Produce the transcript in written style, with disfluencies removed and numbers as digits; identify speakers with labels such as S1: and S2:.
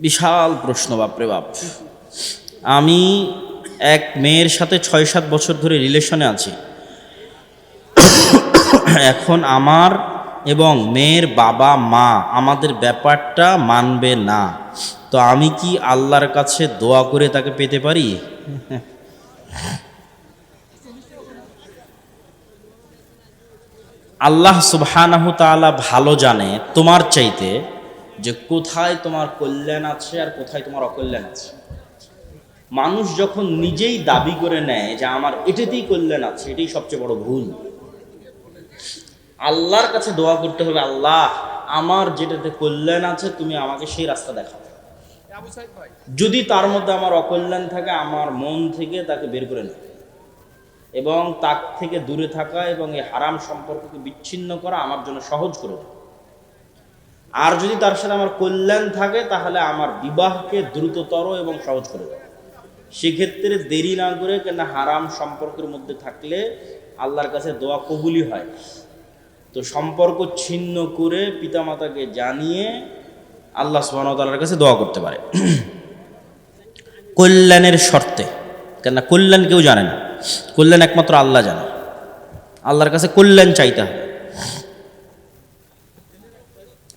S1: বিশাল প্রশ্ন, বাপরে বাপ। আমি এক মেয়ের সাথে 6-7 বছর ধরে রিলেশনে আছি। এখন আমার এবং মেয়ের বাবা মা আমাদের ব্যাপারটা মানবে না, তো আমি কি আল্লাহর কাছে দোয়া করে তাকে পেতে পারি? আল্লাহ সুবহানাহু তাআলা ভালো জানে তোমার চাইতে যে কোথায় তোমার কল্যাণ আছে আর কোথায় তোমার অকল্যাণ আছে। মানুষ যখন নিজেই দাবি করে নেয় যে আমার এটাতেই কল্যাণ আছে, এটাই সবচেয়ে বড় ভুল। আল্লাহর কাছে দোয়া করতে হবে, আল্লাহ আমার যেটাতে কল্যাণ আছে তুমি আমাকে সেই রাস্তা দেখাও। যদি তার মধ্যে আমার অকল্যাণ থাকে, আমার মন থেকে তাকে বের করে নেয় এবং তার থেকে দূরে থাকা এবং এই হারাম সম্পর্ককে বিচ্ছিন্ন করা আমার জন্য সহজ করে দেয়। আর যদি তার সাথে আমার কল্যাণ থাকে, তাহলে আমার বিবাহকে দ্রুততর এবং সহজ করে দেয়। সেক্ষেত্রে দেরি না করে, কেন হারাম সম্পর্কের মধ্যে থাকলে আল্লাহর কাছে দোয়া কবুলই হয়। তো সম্পর্ক ছিন্ন করে পিতামাতাকে জানিয়ে আল্লাহ সুবহানাহু ওয়া তাআলার কাছে দোয়া করতে পারে কল্যাণের শর্তে। কেন কল্যাণ কেউ জানে না, কল্যাণ একমাত্র আল্লাহ জানে। আল্লাহর কাছে কল্যাণ চাইতে হবে।